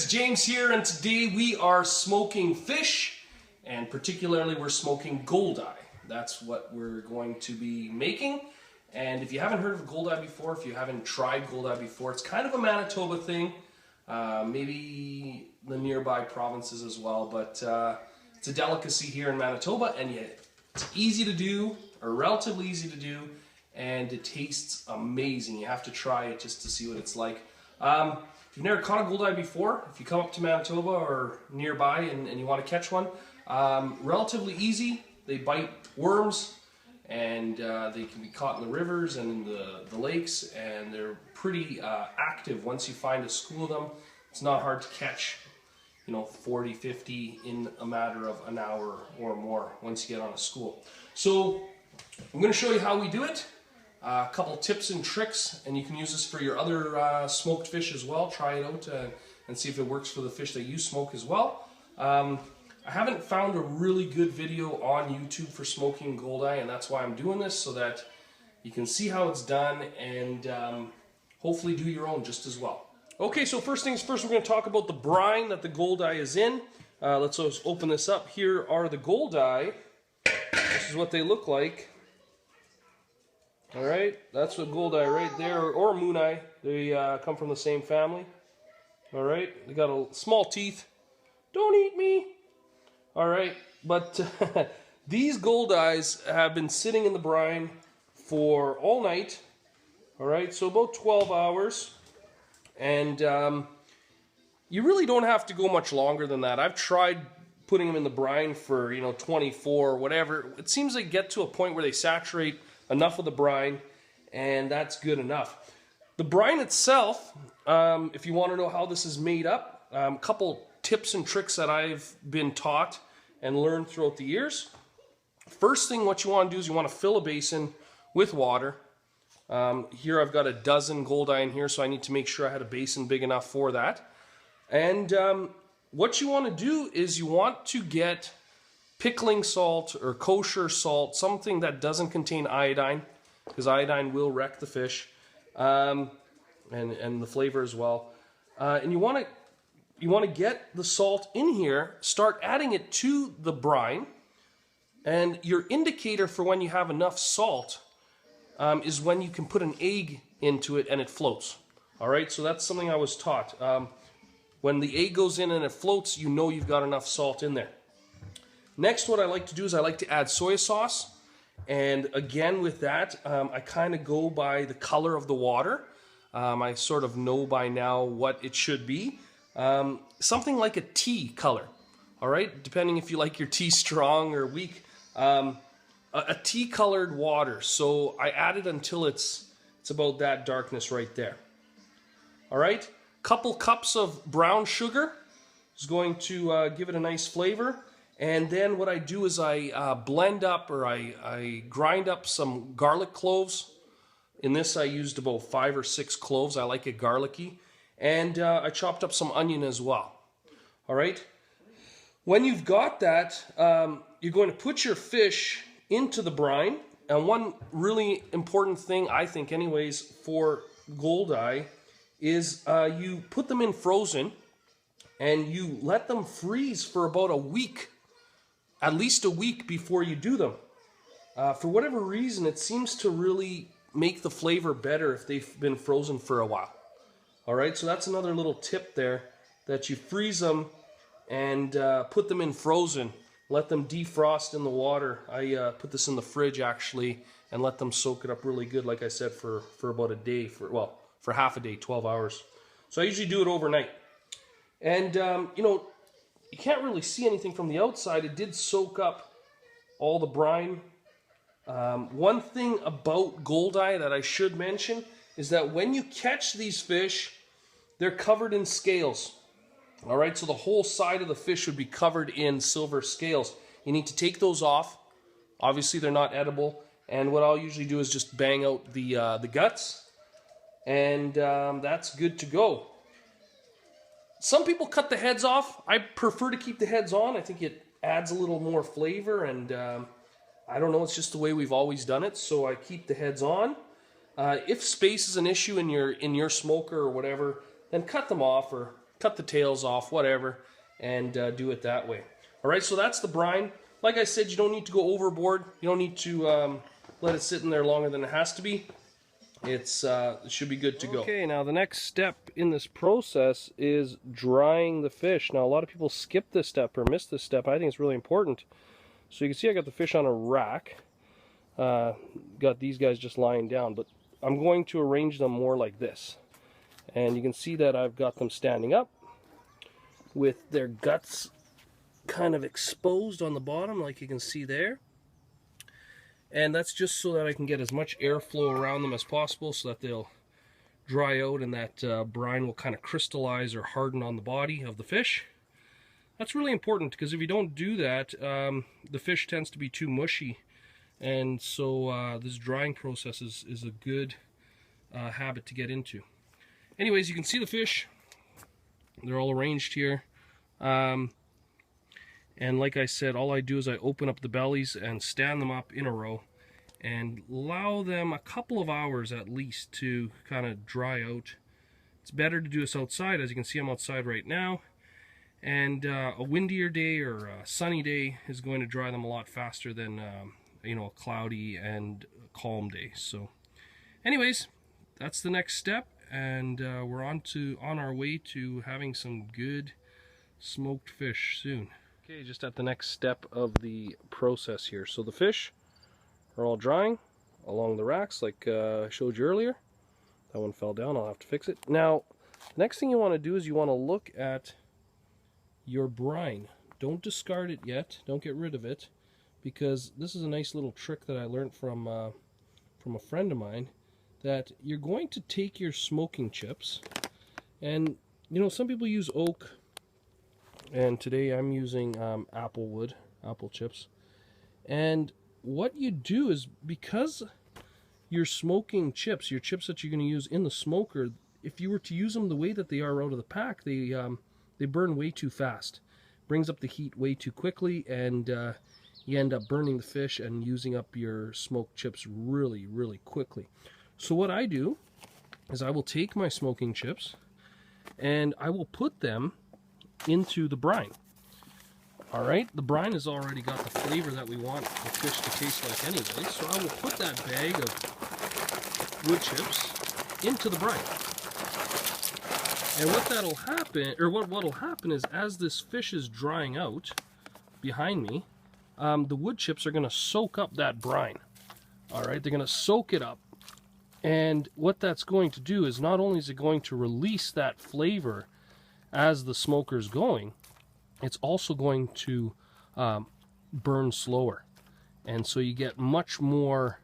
it's James here, and today we are smoking fish, and particularly we're smoking Goldeye. That's what we're going to be making. And if you haven't heard of Goldeye before, if you haven't tried Goldeye before, it's kind of a Manitoba thing, maybe the nearby provinces as well, but it's a delicacy here in Manitoba, and yet it's easy to do, or relatively easy to do, and it tastes amazing. You have to try it just to see what it's like. If you've never caught a Goldeye before, if you come up to Manitoba or nearby and you want to catch one, relatively easy. They bite worms, and they can be caught in the rivers and in the lakes, and they're pretty active. Once you find a school of them, it's not hard to catch, 40, 50 in a matter of an hour or more once you get on a school. So I'm going to show you how we do it. A couple tips and tricks, and you can use this for your other smoked fish as well. Try it out and see if it works for the fish that you smoke as well. I haven't found a really good video on YouTube for smoking Goldeye, and that's why I'm doing this, so that you can see how it's done and hopefully do your own just as well. Okay, so first things first, we're going to talk about the brine that the Goldeye is in. Let's open this up. Here are the Goldeye. This is what they look like. Alright, that's what Goldeye right there, or Mooneye. They come from the same family. Alright, they got a small teeth. Don't eat me! Alright, but these Goldeyes have been sitting in the brine for all night. Alright, so about 12 hours. And you really don't have to go much longer than that. I've tried putting them in the brine for, 24 or whatever. It seems they get to a point where they saturate enough of the brine, and that's good enough. The brine itself, if you want to know how this is made up, a couple tips and tricks that I've been taught and learned throughout the years. First thing, what you want to do is you want to fill a basin with water. Here I've got a dozen Goldeye in here, so I need to make sure I had a basin big enough for that. And what you want to do is you want to get pickling salt or kosher salt, something that doesn't contain iodine, because iodine will wreck the fish, and the flavor as well. And you want to get the salt in here, start adding it to the brine, and your indicator for when you have enough salt is when you can put an egg into it and it floats. All right, so that's something I was taught. When the egg goes in and it floats, you know you've got enough salt in there. Next, what I like to do is I like to add soy sauce, and again with that, I kind of go by the color of the water. I sort of know by now what it should be. Something like a tea color, all right? Depending if you like your tea strong or weak. A tea-colored water, so I add it until it's about that darkness right there. All right? Couple cups of brown sugar is going to give it a nice flavor. And then what I do is I blend up, or I grind up some garlic cloves. In this I used about 5 or 6 cloves. I like it garlicky. And I chopped up some onion as well. All right? When you've got that, you're going to put your fish into the brine. And one really important thing, I think anyways, for Goldeye is you put them in frozen and you let them freeze for about a week. At least a week before you do them. For whatever reason, it seems to really make the flavor better if they've been frozen for a while. All right, so that's another little tip there, that you freeze them and put them in frozen. Let them defrost in the water. I put this in the fridge actually and let them soak it up really good, like I said, for about a day, for half a day, 12 hours. So I usually do it overnight. And, you can't really see anything from the outside. It did soak up all the brine. One thing about Goldeye that I should mention is that when you catch these fish, they're covered in scales. All right, so the whole side of the fish would be covered in silver scales. You need to take those off. Obviously, they're not edible. And what I'll usually do is just bang out the guts, and that's good to go. Some people cut the heads off. I prefer to keep the heads on. I think it adds a little more flavor, and I don't know, it's just the way we've always done it, so I keep the heads on. If space is an issue in your smoker or whatever, then cut them off or cut the tails off, whatever, and do it that way. All right, so that's the brine. Like I said, you don't need to go overboard. You don't need to let it sit in there longer than it has to be. It should be good to go. Okay, now the next step in this process is drying the fish. Now a lot of people skip this step or miss this step. I think it's really important. So you can see I got the fish on a rack. Got these guys just lying down, but I'm going to arrange them more like this. And you can see that I've got them standing up with their guts kind of exposed on the bottom, like you can see there. And that's just so that I can get as much airflow around them as possible so that they'll dry out and that brine will kind of crystallize or harden on the body of the fish. That's really important because if you don't do that, the fish tends to be too mushy. And so this drying process is a good habit to get into. Anyways, you can see the fish. They're all arranged here. And like I said, all I do is I open up the bellies and stand them up in a row and allow them a couple of hours at least to kind of dry out. It's better to do this outside. As you can see, I'm outside right now. And a windier day or a sunny day is going to dry them a lot faster than you know, a cloudy and calm day. So anyways, that's the next step, and we're on our way to having some good smoked fish soon. Okay, just at the next step of the process here. So the fish are all drying along the racks like I showed you earlier. That one fell down, I'll have to fix it. Now, the next thing you want to do is you want to look at your brine. Don't discard it yet, don't get rid of it, because this is a nice little trick that I learned from a friend of mine, that you're going to take your smoking chips, and you know, some people use oak, and today I'm using apple chips. And what you do is, because your smoking chips, your chips that you're going to use in the smoker, if you were to use them the way that they are out of the pack, they burn way too fast. Brings up the heat way too quickly, and you end up burning the fish and using up your smoked chips really, really quickly. So what I do is I will take my smoking chips and I will put them into the brine. All right, the brine has already got the flavor that we want the fish to taste like anyway, so I will put that bag of wood chips into the brine. And what that'll happen, or what'll happen is, as this fish is drying out behind me, the wood chips are going to soak up that brine. All right, they're going to soak it up. And what that's going to do is, not only is it going to release that flavor as the smoker's going, it's also going to burn slower. And so you get much more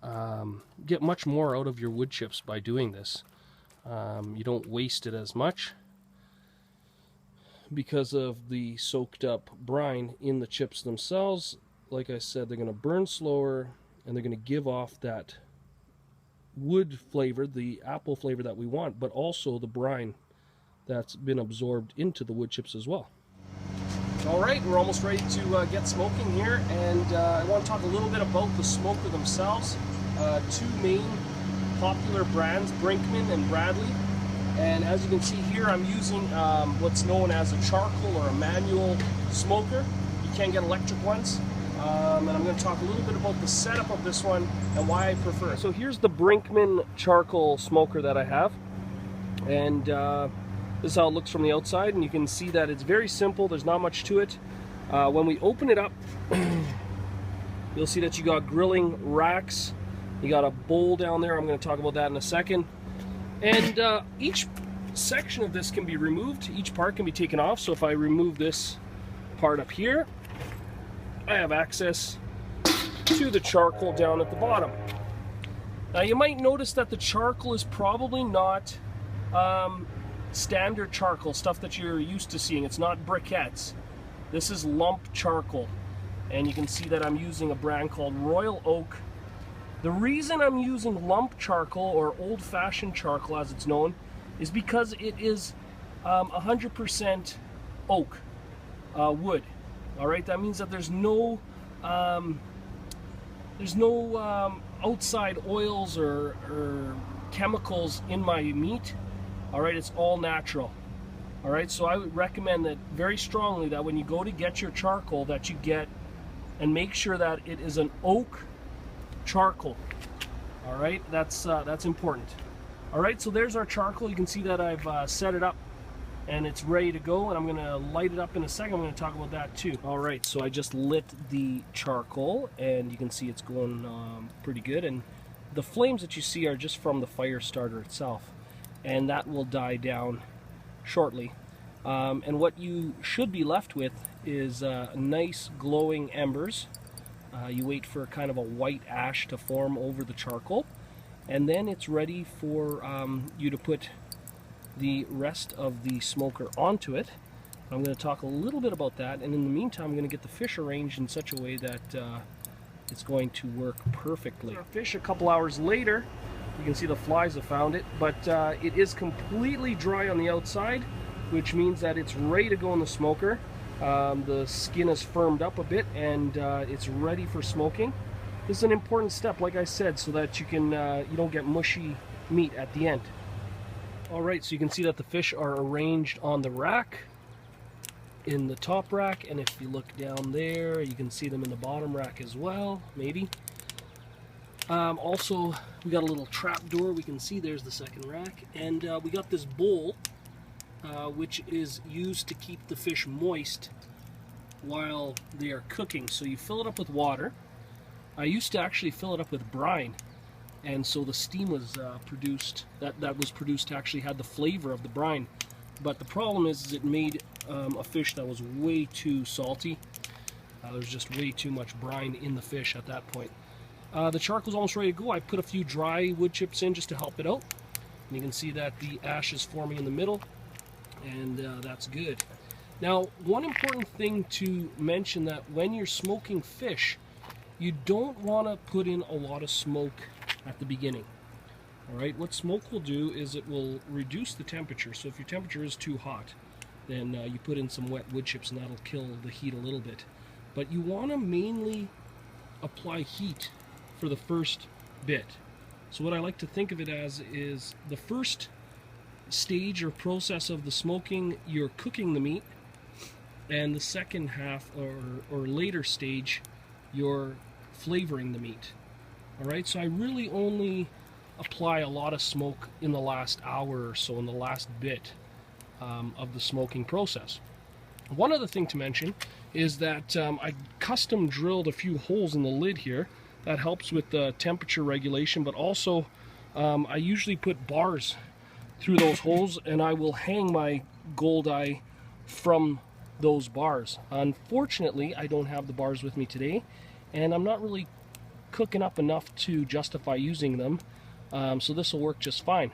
out of your wood chips by doing this. You don't waste it as much because of the soaked up brine in the chips themselves. Like I said, they're going to burn slower, and they're going to give off that wood flavor, the apple flavor that we want, but also the brine that's been absorbed into the wood chips as well. All right, we're almost ready to get smoking here, and I want to talk a little bit about the smoker themselves. Two main popular brands, Brinkman and Bradley. And as you can see here, I'm using what's known as a charcoal or a manual smoker. You can get electric ones. And I'm going to talk a little bit about the setup of this one and why I prefer it. So here's the Brinkman charcoal smoker that I have. And this is how it looks from the outside. And you can see that it's very simple. There's not much to it. When we open it up, you'll see that you got grilling racks. You got a bowl down there. I'm going to talk about that in a second. And each section of this can be removed. Each part can be taken off. So if I remove this part up here, I have access to the charcoal down at the bottom. Now you might notice that the charcoal is probably not standard charcoal, stuff that you're used to seeing. It's not briquettes. This is lump charcoal. And you can see that I'm using a brand called Royal Oak. The reason I'm using lump charcoal, or old-fashioned charcoal as it's known, is because it is 100% oak wood. All right, that means that there's no outside oils or chemicals in my meat. All right, it's all natural. All right, so I would recommend that very strongly that when you go to get your charcoal that you get, and make sure that it is an oak charcoal. All right, that's important. All right, so there's our charcoal. You can see that I've set it up and it's ready to go, and I'm gonna light it up in a second. I'm gonna talk about that too. All right, so I just lit the charcoal and you can see it's going pretty good, and the flames that you see are just from the fire starter itself, and that will die down shortly. And what you should be left with is nice glowing embers. You wait for kind of a white ash to form over the charcoal, and then it's ready for you to put the rest of the smoker onto it. I'm going to talk a little bit about that, and in the meantime I'm going to get the fish arranged in such a way that it's going to work perfectly. Our fish a couple hours later, you can see the flies have found it, but it is completely dry on the outside, which means that it's ready to go in the smoker. The skin is firmed up a bit, and it's ready for smoking. This is an important step, like I said, so that you can you don't get mushy meat at the end. All right, so you can see that the fish are arranged on the rack, in the top rack, and if you look down there, you can see them in the bottom rack as well, maybe. Also, we got a little trap door. We can see there's the second rack, and we got this bowl, which is used to keep the fish moist while they are cooking. So you fill it up with water. I used to actually fill it up with brine, and so the steam was produced, that was produced actually had the flavor of the brine. But the problem is it made a fish that was way too salty. There's just way too much brine in the fish at that point. The charcoal's almost ready to go. I put a few dry wood chips in just to help it out. And you can see that the ash is forming in the middle, and that's good. Now, one important thing to mention, that when you're smoking fish, you don't want to put in a lot of smoke at the beginning. All right, what smoke will do is it will reduce the temperature. So if your temperature is too hot, then you put in some wet wood chips and that'll kill the heat a little bit. But you want to mainly apply heat for the first bit. So what I like to think of it as is the first stage or process of the smoking, you're cooking the meat, and the second half or later stage, you're flavoring the meat. All right, so I really only apply a lot of smoke in the last hour or so, in the last bit of the smoking process. One other thing to mention is that I custom drilled a few holes in the lid here. That helps with the temperature regulation, but also I usually put bars through those holes, and I will hang my Goldeye from those bars. Unfortunately, I don't have the bars with me today, and I'm not really cooking up enough to justify using them, so this will work just fine.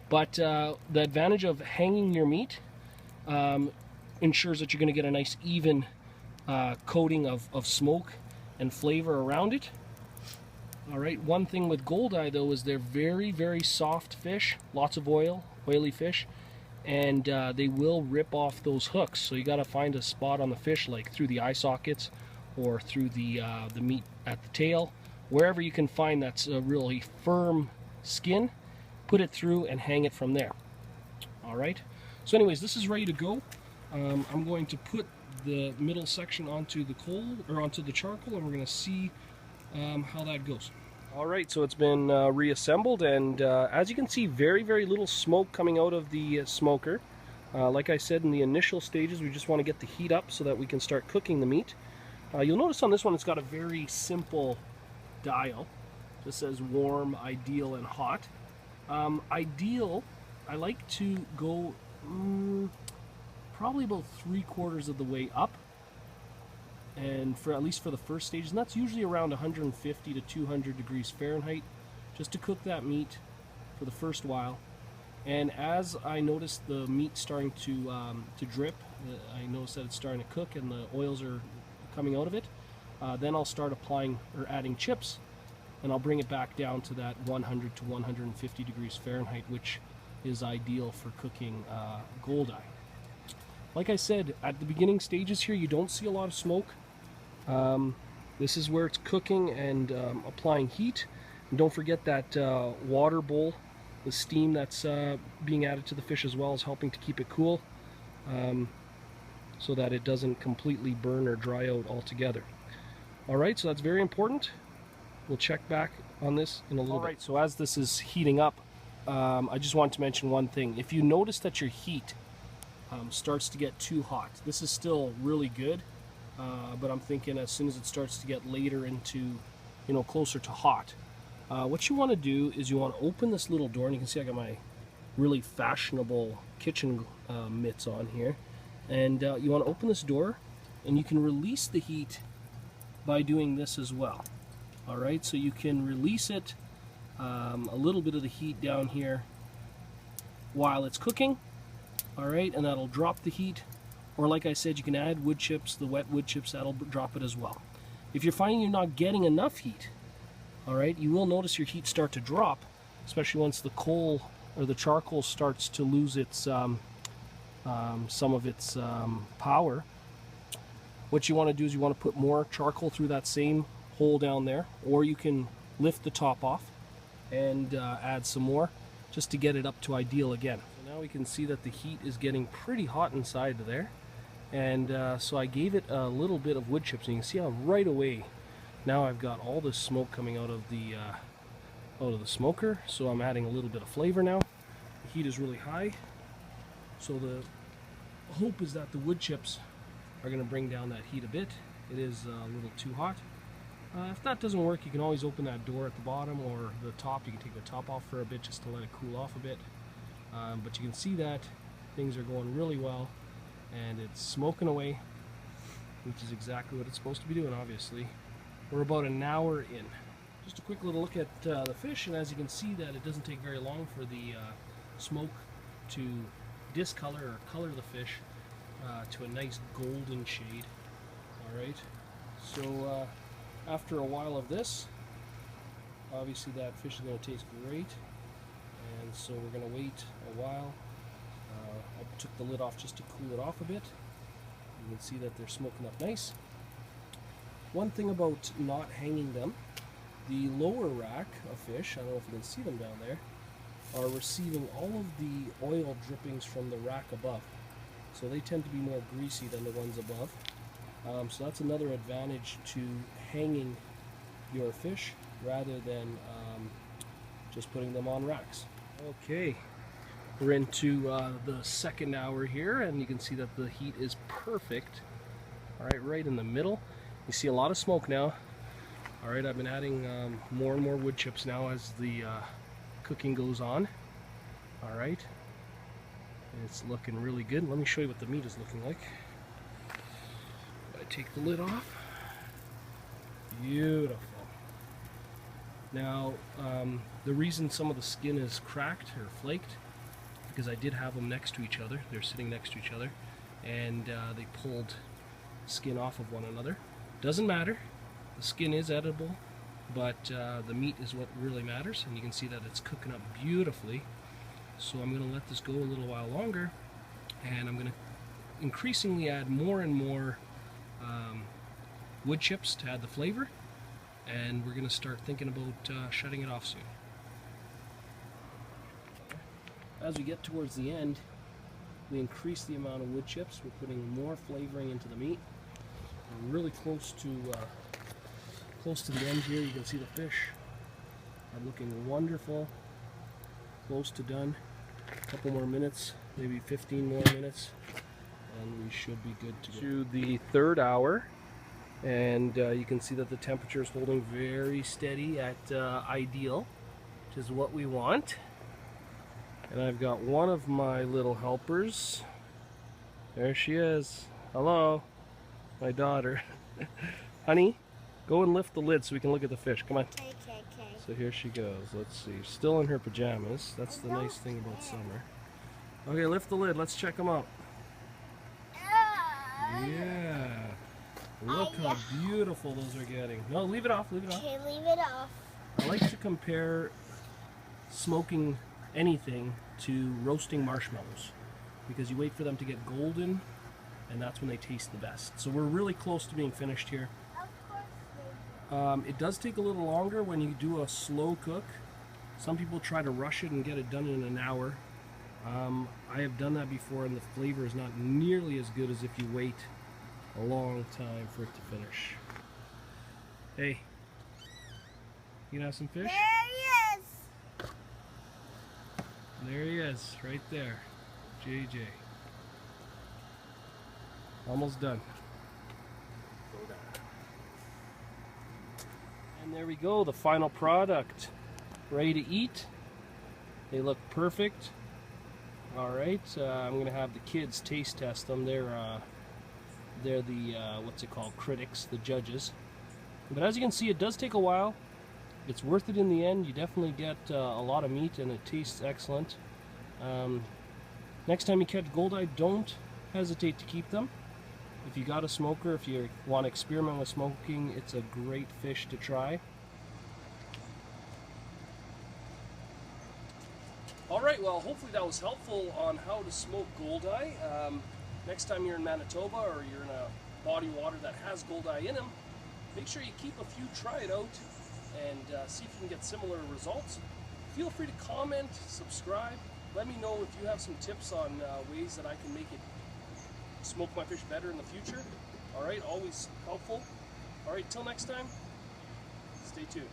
But the advantage of hanging your meat ensures that you're going to get a nice even coating of smoke and flavor around it. All right, one thing with Goldeye though is they're very, very soft fish, lots of oily fish, and they will rip off those hooks. So you got to find a spot on the fish, like through the eye sockets or through the meat at the tail, wherever you can find that's a really firm skin, put it through and hang it from there. All right, so anyways, this is ready to go. I'm going to put the middle section onto the coal, or onto the charcoal, and we're going to see how that goes. All right, so it's been reassembled, and as you can see, very, very little smoke coming out of the smoker. Like I said, in the initial stages, we just want to get the heat up so that we can start cooking the meat. You'll notice on this one, it's got a very simple dial. Just says warm, ideal, and hot. Ideal, I like to go probably about 3/4 of the way up, and for at least for the first stage, and that's usually around 150 to 200 degrees Fahrenheit, just to cook that meat for the first while. And as I notice the meat starting to drip, I notice that it's starting to cook and the oils are coming out of it, then I'll start applying or adding chips, and I'll bring it back down to that 100 to 150 degrees Fahrenheit, which is ideal for cooking Goldeye. Like I said, at the beginning stages here, you don't see a lot of smoke. This is where it's cooking and applying heat. And don't forget that water bowl, the steam that's being added to the fish as well is helping to keep it cool. so that it doesn't completely burn or dry out altogether. Alright, so that's very important. We'll check back on this in a little bit. Alright, so as this is heating up, I just want to mention one thing. If you notice that your heat starts to get too hot, this is still really good, but I'm thinking as soon as it starts to get later into, closer to hot, what you want to do is you want to open this little door, and you can see I got my really fashionable kitchen mitts on here, and you want to open this door, and you can release the heat by doing this as well. Alright, so you can release it, a little bit of the heat down here while it's cooking, alright, and that'll drop the heat. Or like I said, you can add wood chips, the wet wood chips, that'll drop it as well. If you're finding you're not getting enough heat, alright, you will notice your heat start to drop, especially once the coal or the charcoal starts to lose its some of its power. What you want to do is you want to put more charcoal through that same hole down there, or you can lift the top off and add some more just to get it up to ideal again. So now we can see that the heat is getting pretty hot inside there, and so I gave it a little bit of wood chips, and you can see how right away now I've got all this smoke coming out of the smoker. So I'm adding a little bit of flavor now. The heat is really high, so the hope is that the wood chips are going to bring down that heat a bit. It is a little too hot. If that doesn't work, you can always open that door at the bottom or the top. You can take the top off for a bit just to let it cool off a bit. But you can see that things are going really well, and it's smoking away, which is exactly what it's supposed to be doing, obviously. We're about an hour in. Just a quick little look at the fish, and as you can see that it doesn't take very long for the smoke to discolor or color the fish to a nice golden shade. Alright, so after a while of this, obviously that fish is going to taste great, and so we're going to wait a while. I took the lid off just to cool it off a bit. You can see that they're smoking up nice. One thing about not hanging them, the lower rack of fish, I don't know if you can see them down there, are receiving all of the oil drippings from the rack above. So they tend to be more greasy than the ones above. So that's another advantage to hanging your fish rather than just putting them on racks. Okay, we're into the second hour here, and you can see that the heat is perfect. Alright, right in the middle. You see a lot of smoke now. Alright, I've been adding more and more wood chips now as the cooking goes on. Alright, it's looking really good. Let me show you what the meat is looking like. I take the lid off. Beautiful. Now, the reason some of the skin is cracked or flaked, because I did have them next to each other. They're sitting next to each other, and they pulled skin off of one another. Doesn't matter. The skin is edible, but the meat is what really matters, and you can see that it's cooking up beautifully. So I'm going to let this go a little while longer, and I'm going to increasingly add more and more wood chips to add the flavor, and we're going to start thinking about shutting it off soon. As we get towards the end, we increase the amount of wood chips. We're putting more flavoring into the meat. We're really close to the end here. You can see the fish are looking wonderful. Close to done. A couple more minutes, maybe 15 more minutes, and we should be good to go. To the third hour, and you can see that the temperature is holding very steady at ideal, which is what we want. And I've got one of my little helpers. There she is. Hello, my daughter. Honey, go and lift the lid so we can look at the fish. Come on. Okay. So here she goes. Let's see. Still in her pajamas. That's the nice thing about summer. Okay, lift the lid. Let's check them out. Yeah. Look how beautiful those are getting. No, leave it off. Leave it off. Okay, leave it off. I like to compare smoking anything to roasting marshmallows, because you wait for them to get golden, and that's when they taste the best. So we're really close to being finished here. It does take a little longer when you do a slow cook. Some people try to rush it and get it done in an hour. I have done that before, and the flavor is not nearly as good as if you wait a long time for it to finish. Hey, you gonna have some fish? There he is. There he is, right there. JJ. Almost done. And there we go, the final product. Ready to eat. They look perfect. Alright, I'm going to have the kids taste test them. They're the, what's it called, critics, the judges. But as you can see, it does take a while. It's worth it in the end. You definitely get a lot of meat, and it tastes excellent. Next time you catch Goldeye, don't hesitate to keep them. If you got a smoker, if you want to experiment with smoking, it's a great fish to try. Alright, well, hopefully that was helpful on how to smoke Goldeye. Next time you're in Manitoba or you're in a body of water that has Goldeye in them, make sure you keep a few, try it out, and see if you can get similar results. Feel free to comment, subscribe. Let me know if you have some tips on ways that I can make it smoke my fish better in the future. Alright, always helpful. Alright, till next time, stay tuned.